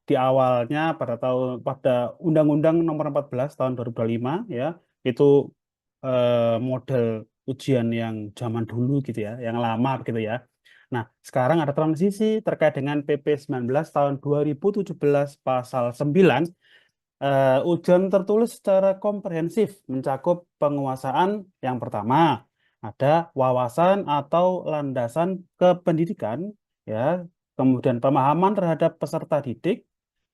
Di awalnya pada Undang-Undang Nomor 14 tahun 2025 ya, itu model ujian yang zaman dulu gitu ya, yang lama gitu ya. Nah, sekarang ada transisi terkait dengan PP 19 tahun 2017 pasal 9. Ujian tertulis secara komprehensif mencakup penguasaan yang pertama ada wawasan atau landasan kependidikan ya, kemudian pemahaman terhadap peserta didik,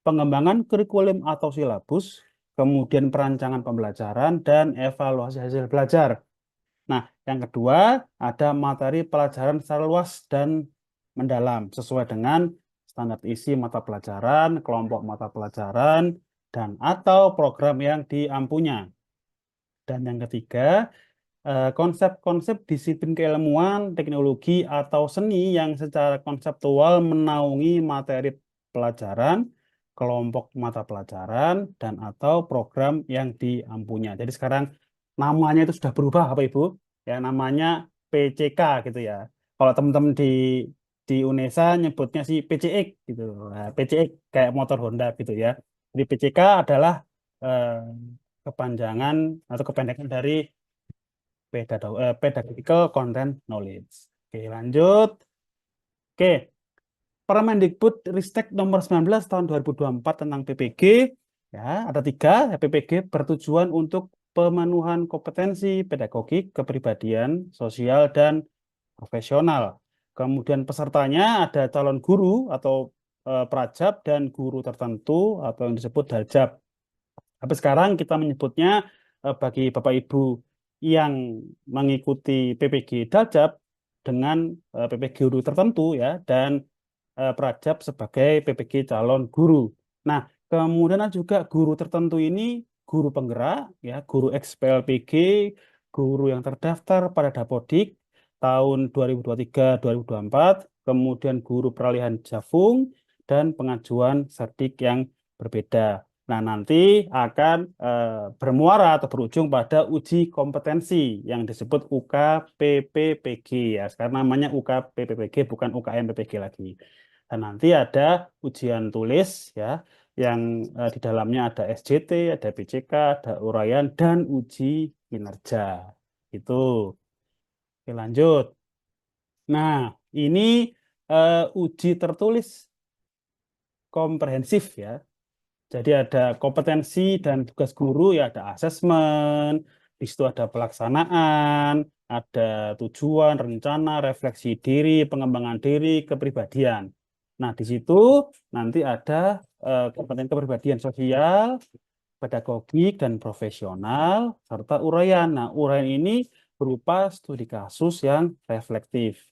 pengembangan kurikulum atau silabus, kemudian perancangan pembelajaran dan evaluasi hasil belajar. Nah, yang kedua ada materi pelajaran secara luas dan mendalam sesuai dengan standar isi mata pelajaran, kelompok mata pelajaran, dan atau program yang diampunya. Dan yang ketiga, konsep-konsep disiplin keilmuan, teknologi, atau seni yang secara konseptual menaungi materi pelajaran, kelompok mata pelajaran, dan atau program yang diampunya. Jadi sekarang namanya itu sudah berubah, Bapak Ibu. Ya, namanya PCK gitu ya. Kalau teman-teman di UNESA nyebutnya si PCX gitu. Nah, PCX kayak motor Honda gitu ya. Jadi PCK adalah eh, kepanjangan atau kependekan dari pedagogical content knowledge. Oke, lanjut. Oke, Permendikbud Ristek nomor 19 tahun 2024 tentang PPG, ya, ada tiga, ya, PPG bertujuan untuk pemenuhan kompetensi pedagogik, kepribadian, sosial, dan profesional. Kemudian pesertanya ada calon guru atau prajab dan guru tertentu atau yang disebut daljab. Tapi sekarang kita menyebutnya bagi Bapak Ibu yang mengikuti PPG Daljab dengan PPG guru tertentu ya dan Prajab sebagai PPG calon guru. Nah, kemudian ada juga guru tertentu ini guru penggerak ya, guru ex-PLPG, guru yang terdaftar pada Dapodik tahun 2023-2024, kemudian guru peralihan Jafung dan pengajuan Serdik yang berbeda. Nah, nanti akan bermuara atau berujung pada uji kompetensi yang disebut UKPPPG ya. Sekarang namanya UKPPPG bukan UKM-PPG lagi. Dan nanti ada ujian tulis ya yang di dalamnya ada SJT, ada PCK, ada uraian dan uji kinerja. Itu. Oke, lanjut. Nah, ini uji tertulis komprehensif ya. Jadi ada kompetensi dan tugas guru ya, ada asesmen, di situ ada pelaksanaan, ada tujuan, rencana, refleksi diri, pengembangan diri, kepribadian. Nah, di situ nanti ada kompetensi kepribadian sosial, pedagogik dan profesional serta uraian. Nah, uraian ini berupa studi kasus yang reflektif.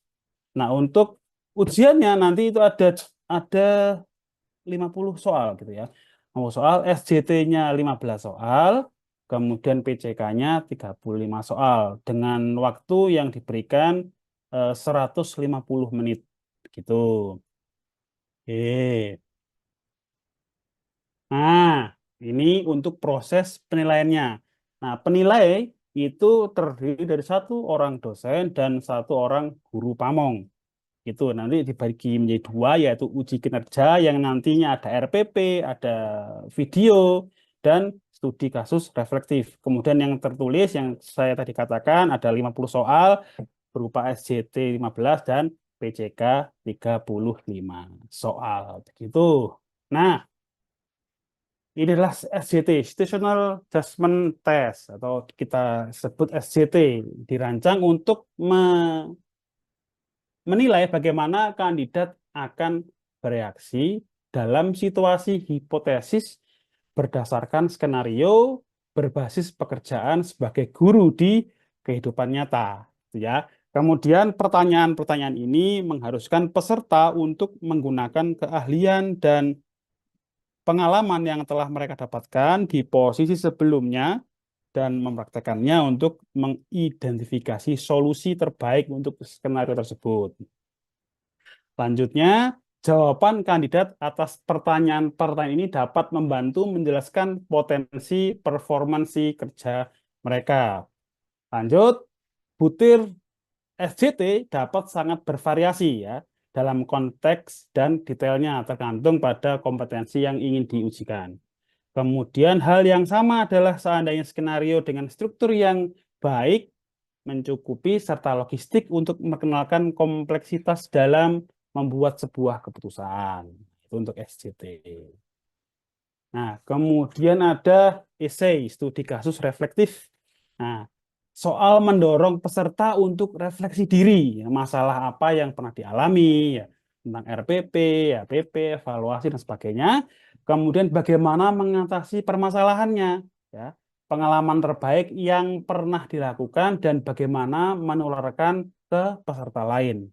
Nah, untuk ujiannya nanti itu ada 50 soal gitu ya. 50 soal, SJT-nya 15 soal, kemudian PCK-nya 35 soal dengan waktu yang diberikan 150 menit gitu. Oke. Nah, ini untuk proses penilaiannya. Nah, penilai itu terdiri dari satu orang dosen dan satu orang guru pamong. Itu nanti dibagi menjadi dua, yaitu uji kinerja yang nantinya ada RPP, ada video, dan studi kasus reflektif. Kemudian yang tertulis yang saya tadi katakan ada 50 soal berupa SJT 15 dan PCK 35 soal. Begitu. Nah, ini adalah SJT, Situational Judgment Test, atau kita sebut SJT, dirancang untuk menilai bagaimana kandidat akan bereaksi dalam situasi hipotesis berdasarkan skenario berbasis pekerjaan sebagai guru di kehidupan nyata, gitu ya. Kemudian pertanyaan-pertanyaan ini mengharuskan peserta untuk menggunakan keahlian dan pengalaman yang telah mereka dapatkan di posisi sebelumnya dan mempraktekannya untuk mengidentifikasi solusi terbaik untuk skenario tersebut. Selanjutnya, jawaban kandidat atas pertanyaan-pertanyaan ini dapat membantu menjelaskan potensi performansi kerja mereka. Lanjut, butir SJT dapat sangat bervariasi ya. dalam konteks dan detailnya tergantung pada kompetensi yang ingin diujikan. Kemudian hal yang sama adalah seandainya skenario dengan struktur yang baik mencukupi serta logistik untuk memperkenalkan kompleksitas dalam membuat sebuah keputusan. Itu untuk SJT. Nah, kemudian ada esai, studi kasus reflektif. Nah, soal mendorong peserta untuk refleksi diri, ya, masalah apa yang pernah dialami, ya, tentang RPP, ya, PP, evaluasi, dan sebagainya. Kemudian bagaimana mengatasi permasalahannya, ya, pengalaman terbaik yang pernah dilakukan, dan bagaimana menularkan ke peserta lain.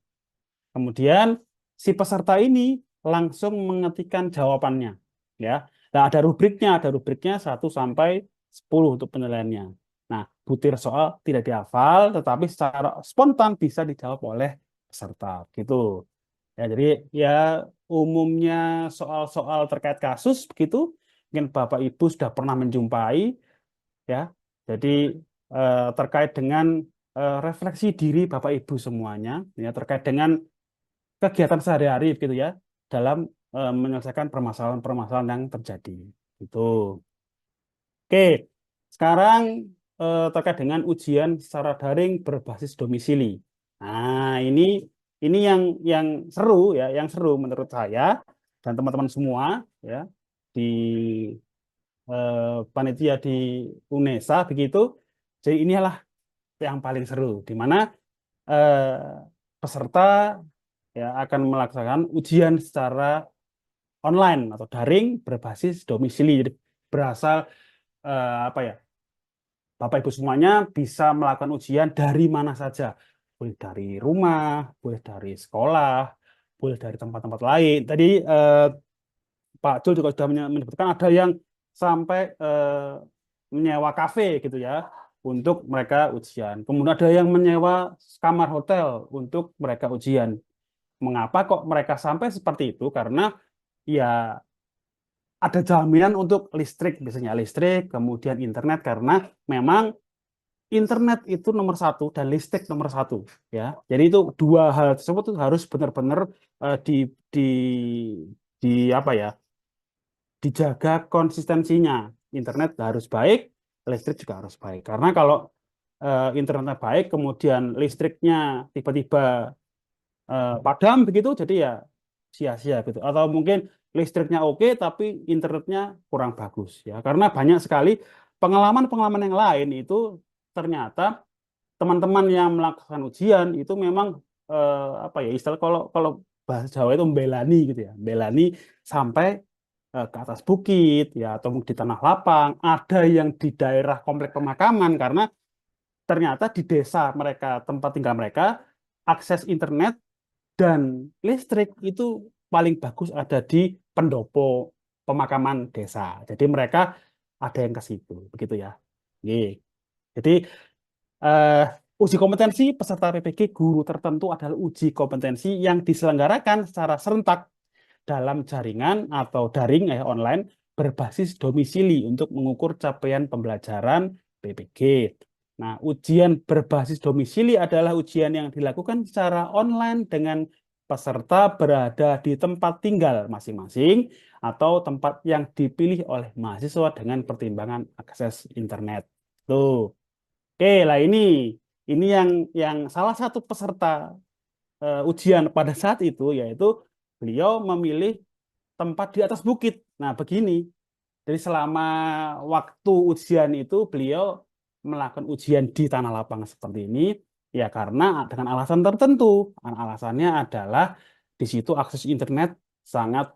Kemudian si peserta ini langsung mengetikkan jawabannya, ya. Nah, ada rubriknya 1 sampai 10 untuk penilaiannya. Nah, butir soal tidak dihafal, tetapi secara spontan bisa dijawab oleh peserta, gitu. Ya, jadi ya umumnya soal-soal terkait kasus begitu, mungkin Bapak Ibu sudah pernah menjumpai, ya. Jadi terkait dengan refleksi diri Bapak Ibu semuanya, ya, terkait dengan kegiatan sehari-hari gitu ya dalam menyelesaikan permasalahan-permasalahan yang terjadi. Itu. Oke, sekarang terkait dengan ujian secara daring berbasis domisili. Nah, ini yang seru ya, yang seru menurut saya dan teman-teman semua ya di panitia di UNESA begitu. Jadi inilah yang paling seru di mana peserta ya akan melaksanakan ujian secara online atau daring berbasis domisili. Jadi berasal apa ya? Bapak Ibu semuanya bisa melakukan ujian dari mana saja. Boleh dari rumah, boleh dari sekolah, boleh dari tempat-tempat lain. Tadi Pak Jul juga sudah menyebutkan ada yang sampai menyewa kafe gitu ya untuk mereka ujian. Kemudian ada yang menyewa kamar hotel untuk mereka ujian. Mengapa kok mereka sampai seperti itu? Karena ya ada jaminan untuk listrik, biasanya listrik, kemudian internet, karena memang internet itu nomor satu dan listrik nomor satu, ya. Jadi itu dua hal tersebut tuh harus benar-benar di di di apa ya, dijaga konsistensinya. Internet harus baik, listrik juga harus baik. Karena kalau internetnya baik, kemudian listriknya tiba-tiba padam begitu, jadi ya sia-sia gitu. Atau mungkin listriknya oke tapi internetnya kurang bagus ya. Karena banyak sekali pengalaman-pengalaman yang lain itu ternyata teman-teman yang melakukan ujian itu memang apa ya, istilah kalau kalau bahasa Jawa itu membelani gitu ya. Membelani sampai ke atas bukit ya atau di tanah lapang, ada yang di daerah komplek pemakaman karena ternyata di desa mereka, tempat tinggal mereka, akses internet dan listrik itu paling bagus ada di pendopo pemakaman desa. Jadi mereka ada yang ke situ, begitu ya. Oke. Jadi eh, uji kompetensi peserta PPG guru tertentu adalah uji kompetensi yang diselenggarakan secara serentak dalam jaringan atau daring online berbasis domisili untuk mengukur capaian pembelajaran PPG. Nah, ujian berbasis domisili adalah ujian yang dilakukan secara online dengan peserta berada di tempat tinggal masing-masing atau tempat yang dipilih oleh mahasiswa dengan pertimbangan akses internet. Tuh. Oke, lah ini yang salah satu peserta ujian pada saat itu yaitu beliau memilih tempat di atas bukit. Nah, begini. Jadi selama waktu ujian itu beliau melakukan ujian di tanah lapang seperti ini ya karena dengan alasan tertentu. Alasannya adalah di situ akses internet sangat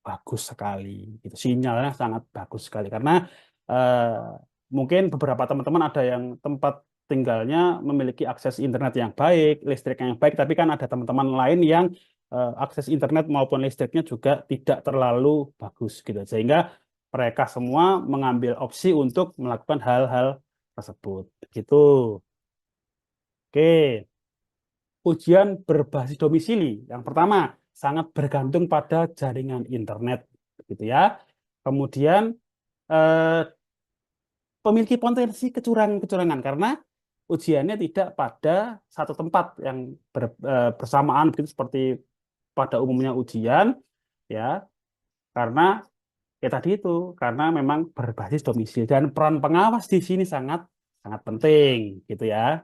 bagus sekali. Gitu. Sinyalnya sangat bagus sekali karena eh, mungkin beberapa teman-teman ada yang tempat tinggalnya memiliki akses internet yang baik, listrik yang baik, tapi kan ada teman-teman lain yang akses internet maupun listriknya juga tidak terlalu bagus gitu. Sehingga mereka semua mengambil opsi untuk melakukan hal-hal tersebut. Gitu. Oke. Ujian berbasis domisili. Yang pertama, sangat bergantung pada jaringan internet, gitu ya. Kemudian eh, memiliki potensi kecurangan-kecurangan karena ujiannya tidak pada satu tempat yang bersamaan begitu seperti pada umumnya ujian, ya, karena ya tadi itu, karena memang berbasis domisili dan peran pengawas di sini sangat sangat penting, gitu ya.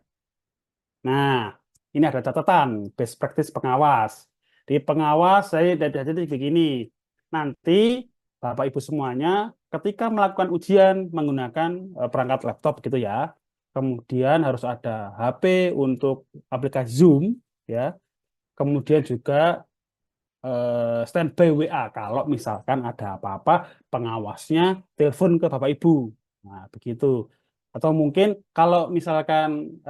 Nah, ini ada catatan best practice pengawas. Di pengawas saya jadi begini. Nanti Bapak Ibu semuanya ketika melakukan ujian menggunakan perangkat laptop gitu ya. Kemudian harus ada HP untuk aplikasi Zoom ya. Kemudian juga standby WA kalau misalkan ada apa-apa pengawasnya telepon ke Bapak Ibu. Nah, begitu. Atau mungkin kalau misalkan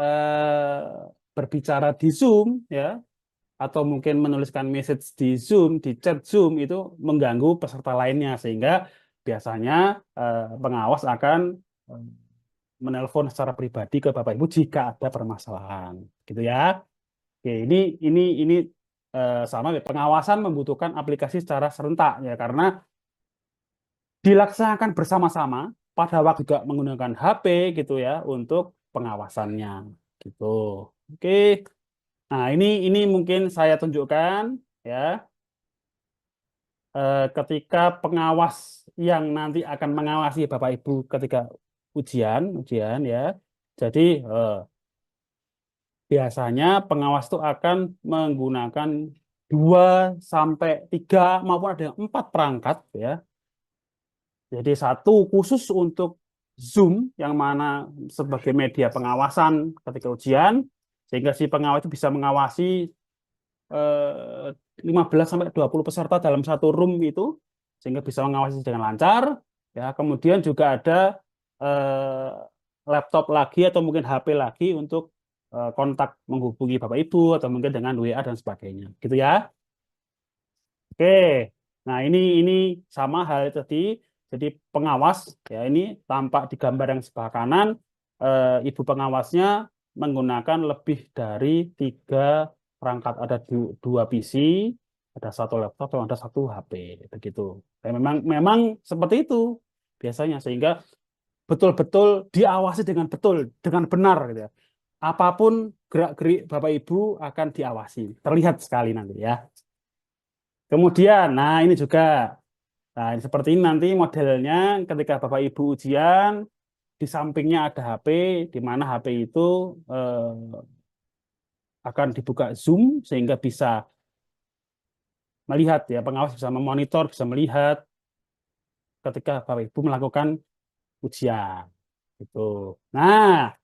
berbicara di Zoom ya atau mungkin menuliskan message di Zoom, di chat Zoom itu mengganggu peserta lainnya sehingga biasanya pengawas akan eh, menelpon secara pribadi ke Bapak Ibu jika ada permasalahan, gitu ya. Oke, ini sama ya, pengawasan membutuhkan aplikasi secara serentak ya karena dilaksanakan bersama-sama pada waktu juga menggunakan HP gitu ya untuk pengawasannya gitu. Oke. Nah, ini mungkin saya tunjukkan ya ketika pengawas yang nanti akan mengawasi Bapak Ibu ketika ujian ya. Jadi biasanya pengawas itu akan menggunakan 2 sampai 3 maupun ada yang 4 perangkat ya. Jadi satu khusus untuk Zoom yang mana sebagai media pengawasan ketika ujian sehingga si pengawas itu bisa mengawasi 15 sampai 20 peserta dalam satu room itu sehingga bisa mengawasi dengan lancar ya. Kemudian juga ada eh, laptop lagi atau mungkin HP lagi untuk kontak menghubungi Bapak Ibu atau mungkin dengan WA dan sebagainya gitu ya. Oke. Nah, ini sama hal tadi. Jadi pengawas ya ini tampak di gambar yang sebelah kanan ibu pengawasnya menggunakan lebih dari 3 perangkat. Ada dua PC, ada satu laptop, dan ada satu HP begitu. Dan memang seperti itu biasanya sehingga betul-betul diawasi dengan betul, dengan benar gitu ya. Apapun gerak-gerik Bapak Ibu akan diawasi. Terlihat sekali nanti ya. Kemudian, nah ini juga, nah ini seperti ini nanti modelnya ketika Bapak Ibu ujian, di sampingnya ada HP, di mana HP itu akan dibuka Zoom sehingga bisa melihat ya, pengawas bisa memonitor, bisa melihat ketika Bapak Ibu melakukan ujian. Gitu. Nah,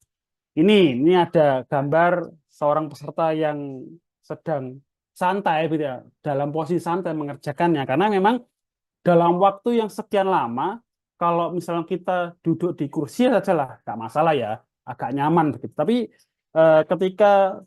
ini ada gambar seorang peserta yang sedang santai gitu ya, dalam posisi santai mengerjakannya karena memang dalam waktu yang sekian lama, kalau misalnya kita duduk di kursi saja lah, nggak masalah ya, agak nyaman begitu. Tapi ketika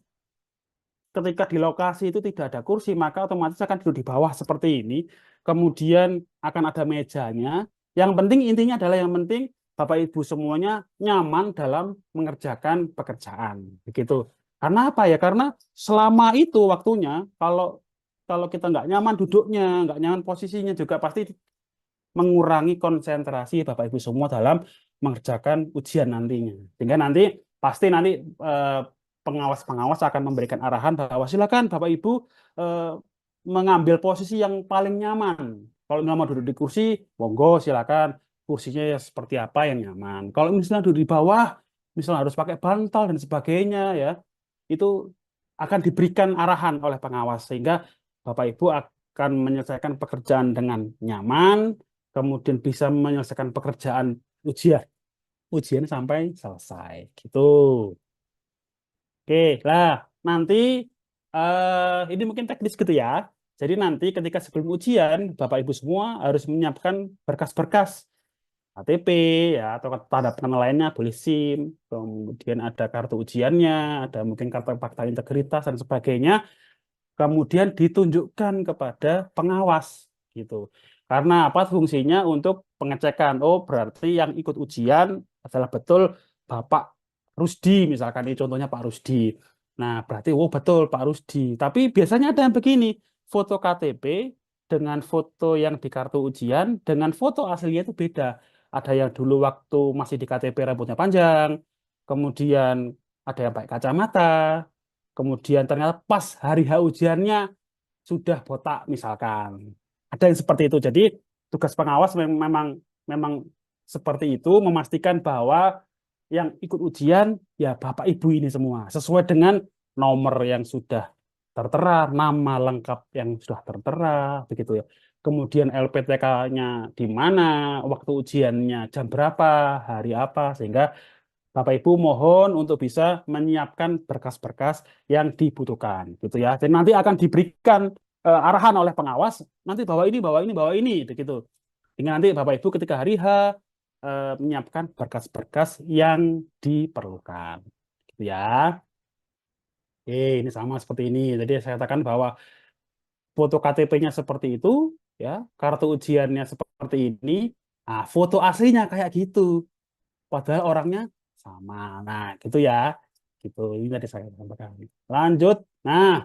ketika di lokasi itu tidak ada kursi, maka otomatis akan duduk di bawah seperti ini. Kemudian akan ada mejanya. Yang penting intinya adalah yang penting Bapak Ibu semuanya nyaman dalam mengerjakan pekerjaan, begitu. Karena apa ya? Karena selama itu waktunya, kalau kalau kita nggak nyaman duduknya, nggak nyaman posisinya juga pasti mengurangi konsentrasi Bapak Ibu semua dalam mengerjakan ujian nantinya. Sehingga nanti pasti nanti eh, pengawas-pengawas akan memberikan arahan bahwa silakan Bapak Ibu eh, mengambil posisi yang paling nyaman. Kalau nggak mau duduk di kursi, monggo silakan kursinya ya seperti apa yang nyaman. Kalau misalnya duduk di bawah, misalnya harus pakai bantal dan sebagainya ya, itu akan diberikan arahan oleh pengawas sehingga Bapak Ibu akan menyelesaikan pekerjaan dengan nyaman, kemudian bisa menyelesaikan pekerjaan ujian ujian sampai selesai gitu. Oke, lah nanti ini mungkin teknis gitu ya. Jadi nanti ketika sebelum ujian, Bapak Ibu semua harus menyiapkan berkas-berkas KTP ya atau tanda pengenal lainnya, boleh SIM, kemudian ada kartu ujiannya, ada mungkin kartu fakta integritas dan sebagainya kemudian ditunjukkan kepada pengawas gitu. Karena apa fungsinya untuk pengecekan. Oh, berarti yang ikut ujian adalah betul Bapak Rusdi, misalkan ini contohnya Pak Rusdi. Nah, berarti oh betul Pak Rusdi. Tapi biasanya ada yang begini, foto KTP dengan foto yang di kartu ujian dengan foto aslinya itu beda. Ada yang dulu waktu masih di KTP rambutnya panjang, kemudian ada yang pakai kacamata, kemudian ternyata pas hari H ujiannya sudah botak misalkan. Ada yang seperti itu. Jadi tugas pengawas memang memang seperti itu, memastikan bahwa yang ikut ujian ya Bapak Ibu ini semua sesuai dengan nomor yang sudah tertera, nama lengkap yang sudah tertera, begitu ya. Kemudian LPTK-nya di mana, waktu ujiannya jam berapa, hari apa, sehingga Bapak Ibu mohon untuk bisa menyiapkan berkas-berkas yang dibutuhkan, gitu ya. Dan nanti akan diberikan arahan oleh pengawas, nanti bawa ini, bawa ini, bawa ini, begitu. Hingga nanti Bapak Ibu ketika hari H menyiapkan berkas-berkas yang diperlukan, gitu ya. Ini sama seperti ini. Jadi saya katakan bahwa foto KTP-nya seperti itu, ya, kartu ujiannya seperti ini, nah, foto aslinya kayak gitu. Padahal orangnya sama. Nah, gitu ya. Gitu. Ini tadi saya sampaikan. Lanjut. Nah,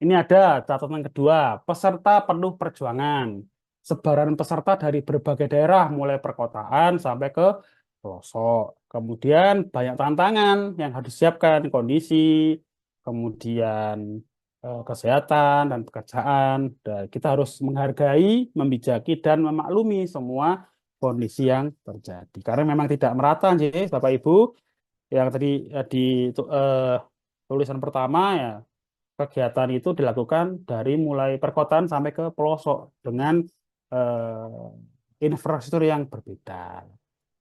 ini ada catatan kedua. Peserta penuh perjuangan. Sebaran peserta dari berbagai daerah, mulai perkotaan sampai ke pelosok. Kemudian banyak tantangan yang harus disiapkan, kondisi, kemudian kesehatan dan pekerjaan. Dan kita harus menghargai, membijaki, dan memaklumi semua kondisi yang terjadi. Karena memang tidak merata, sih, Bapak Ibu. Yang tadi di tulisan pertama ya, kegiatan itu dilakukan dari mulai perkotaan sampai ke pelosok dengan infrastruktur yang berbeda.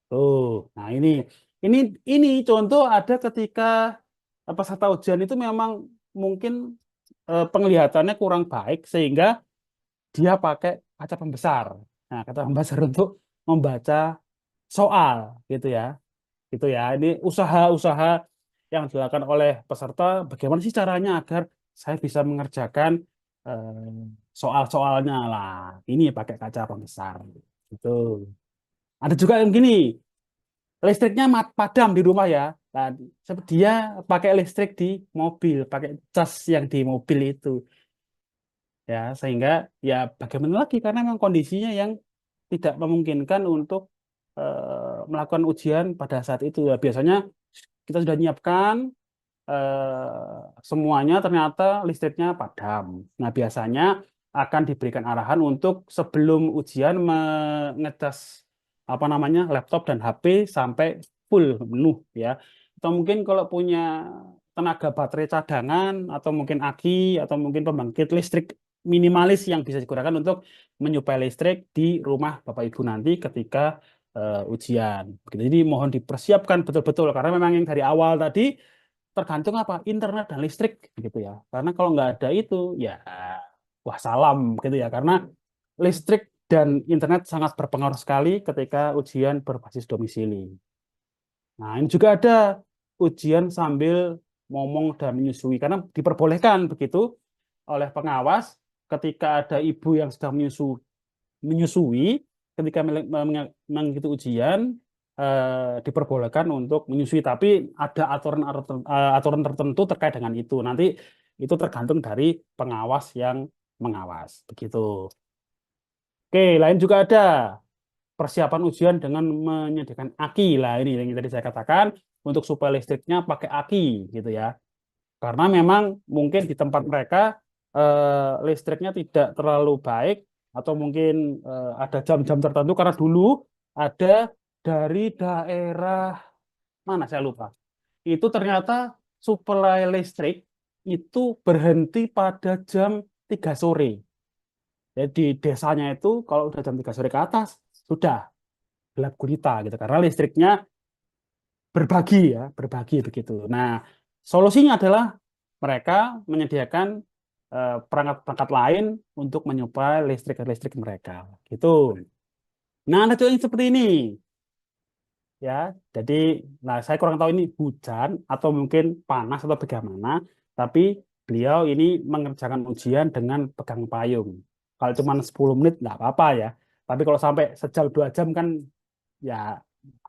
Tuh, nah ini ini contoh ada ketika peserta ujian itu memang mungkin penglihatannya kurang baik sehingga dia pakai kaca pembesar. Nah, kaca pembesar untuk membaca soal gitu ya. Gitu ya. Ini usaha-usaha yang dilakukan oleh peserta bagaimana sih caranya agar saya bisa mengerjakan soal-soalnya lah. Ini pakai kaca pembesar gitu. Ada juga yang gini, listriknya padam di rumah ya. Nah, dia pakai listrik di mobil, pakai cas yang di mobil itu ya, sehingga ya bagaimana lagi karena memang kondisinya yang tidak memungkinkan untuk melakukan ujian pada saat itu ya. Biasanya kita sudah menyiapkan semuanya, ternyata listriknya padam. Nah, biasanya akan diberikan arahan untuk sebelum ujian mengecas apa namanya laptop dan HP sampai full penuh ya. Atau mungkin kalau punya tenaga baterai cadangan atau mungkin aki atau mungkin pembangkit listrik minimalis yang bisa digunakan untuk menyuplai listrik di rumah Bapak Ibu nanti ketika ujian. Begitu. Jadi mohon dipersiapkan betul-betul karena memang yang dari awal tadi tergantung apa internet dan listrik gitu ya. Karena kalau nggak ada itu ya wah salam gitu ya. Karena listrik dan internet sangat berpengaruh sekali ketika ujian berbasis domisili. Nah, ini juga ada ujian sambil ngomong dan menyusui karena diperbolehkan begitu oleh pengawas ketika ada ibu yang sedang menyusui ketika mengikuti ujian diperbolehkan untuk menyusui, tapi ada aturan tertentu terkait dengan itu. Nanti itu tergantung dari pengawas yang mengawas, begitu. Oke, lain juga ada persiapan ujian dengan menyediakan aki lah ini yang tadi saya katakan untuk supaya listriknya pakai aki gitu ya. Karena memang mungkin di tempat mereka listriknya tidak terlalu baik atau mungkin ada jam-jam tertentu karena dulu ada dari daerah mana saya lupa. Itu ternyata suplai listrik itu berhenti pada jam 3 sore. Jadi desanya itu kalau udah jam 3 sore ke atas sudah gelap gulita gitu karena listriknya berbagi ya, berbagi begitu. Nah, solusinya adalah mereka menyediakan perangkat-perangkat lain untuk menyuplai listrik mereka. Gitu. Nah, ada juga yang seperti ini ya. Jadi, nah saya kurang tahu ini hujan atau mungkin panas atau bagaimana, tapi beliau ini mengerjakan ujian dengan pegang payung. Kalau cuma 10 menit nggak apa-apa ya. Tapi kalau sampai sejam 2 jam kan ya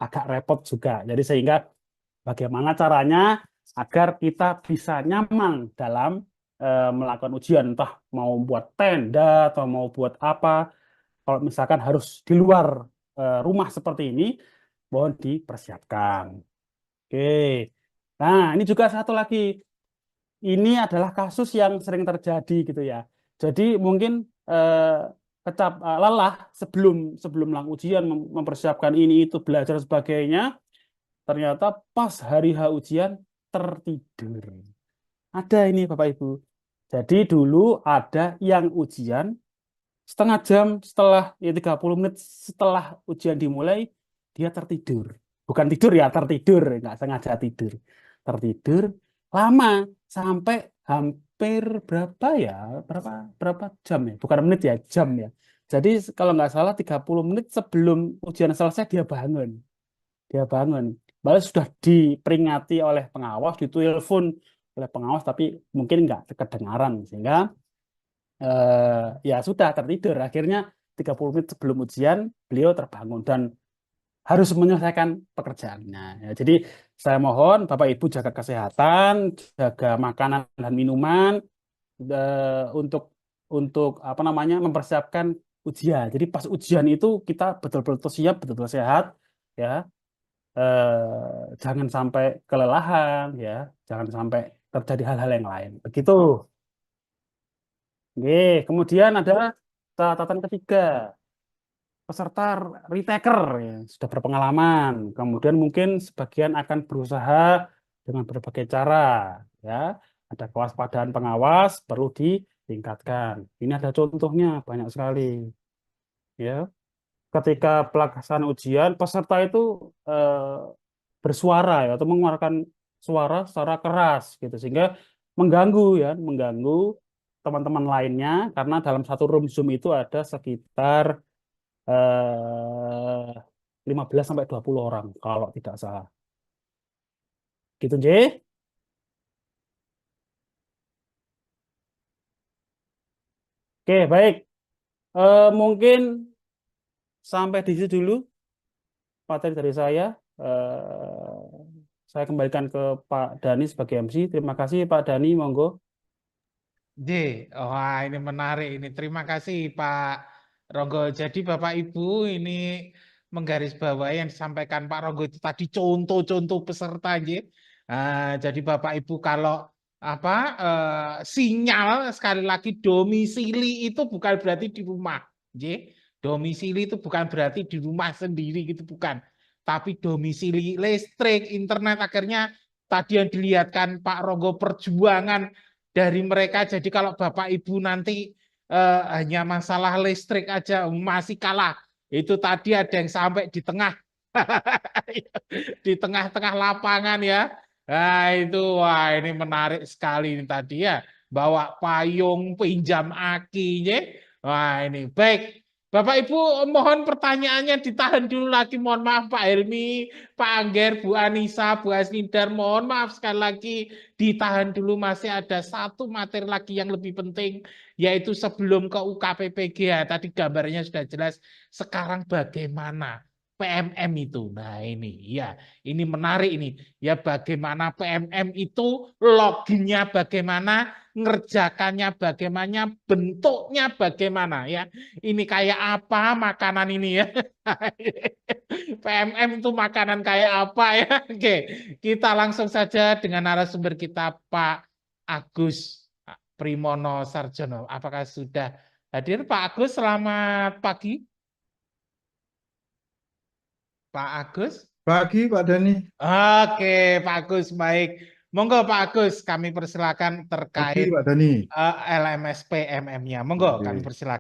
agak repot juga. Jadi sehingga bagaimana caranya agar kita bisa nyaman dalam melakukan ujian, entah mau buat tenda atau mau buat apa. Kalau misalkan harus di luar rumah seperti ini, mohon dipersiapkan. Oke. Nah, ini juga satu lagi. Ini adalah kasus yang sering terjadi gitu ya. Jadi mungkin lelah sebelum sebelum ujian mempersiapkan ini itu belajar sebagainya, ternyata pas hari H ujian tertidur. Ada ini Bapak Ibu. Jadi dulu ada yang ujian setengah jam setelah, ya 30 menit setelah ujian dimulai, dia tertidur. Bukan tidur ya, tertidur, nggak sengaja tidur. Tertidur lama sampai hampir berapa ya? Berapa berapa jam ya? Bukan menit ya, jam ya. Jadi kalau nggak salah 30 menit sebelum ujian selesai dia bangun. Dia bangun. Baru sudah diperingati oleh pengawas, ditelepon oleh pengawas, tapi mungkin nggak kedengaran sehingga ya sudah tertidur. Akhirnya 30 menit sebelum ujian beliau terbangun dan harus menyelesaikan pekerjaannya. Ya, jadi saya mohon Bapak Ibu jaga kesehatan, jaga makanan dan minuman untuk apa namanya mempersiapkan ujian. Jadi pas ujian itu kita betul-betul siap, betul-betul sehat, ya. Jangan sampai kelelahan, ya. Jangan sampai terjadi hal-hal yang lain. Begitu. Oke, kemudian ada catatan ketiga, peserta retaker ya, sudah berpengalaman. Kemudian mungkin sebagian akan berusaha dengan berbagai cara, ya. Ada kewaspadaan pengawas perlu ditingkatkan. Ini ada contohnya banyak sekali, ya. Ketika pelaksanaan ujian, peserta itu eh, bersuara ya atau mengeluarkan suara secara keras gitu sehingga mengganggu ya, mengganggu teman-teman lainnya karena dalam satu room Zoom itu ada sekitar 15 sampai 20 orang kalau tidak salah. Gitu, J. Oke, baik. Mungkin sampai di situ dulu materi dari saya. Saya kembalikan ke Pak Dani sebagai MC. Terima kasih Pak Dani, monggo. J, wah ini menarik ini. Terima kasih Pak Ronggo. Jadi Bapak Ibu ini menggarisbawahi yang disampaikan Pak Ronggo itu tadi contoh-contoh peserta, J. Jadi Bapak Ibu kalau apa sinyal sekali lagi domisili itu bukan berarti di rumah, J. Domisili itu bukan berarti di rumah sendiri gitu bukan. Tapi domisili listrik, internet akhirnya tadi yang dilihatkan Pak Ronggo perjuangan dari mereka. Jadi kalau Bapak Ibu nanti hanya masalah listrik aja masih kalah. Itu tadi ada yang sampai di tengah di tengah-tengah lapangan ya. Nah, itu wah ini menarik sekali ini tadi ya. Bawa payung, pinjam akinya. Wah, ini baik. Bapak Ibu mohon pertanyaannya ditahan dulu lagi. Mohon maaf Pak Helmi, Pak Angger, Bu Anissa, Bu Asnidar. Mohon maaf sekali lagi ditahan dulu, masih ada satu materi lagi yang lebih penting, yaitu sebelum ke UKPPG ya. Tadi gambarnya sudah jelas. Sekarang bagaimana PMM itu? Nah ini ya, ini menarik ini. Ya bagaimana PMM itu, loginnya bagaimana, ngerjakannya bagaimana, bentuknya bagaimana ya. Ini kayak apa makanan ini ya. PMM itu makanan kayak apa ya. Oke, kita langsung saja dengan narasumber kita Pak Agus Primono Sarjono. Apakah sudah hadir Pak Agus? Selamat pagi Pak Agus. Pagi Pak Dani. Oke Pak Agus, baik. Monggo Pak Agus, kami persilakan Pagi terkait Pak Dani. LMS PMM-nya. Monggo kami Oke. persilakan.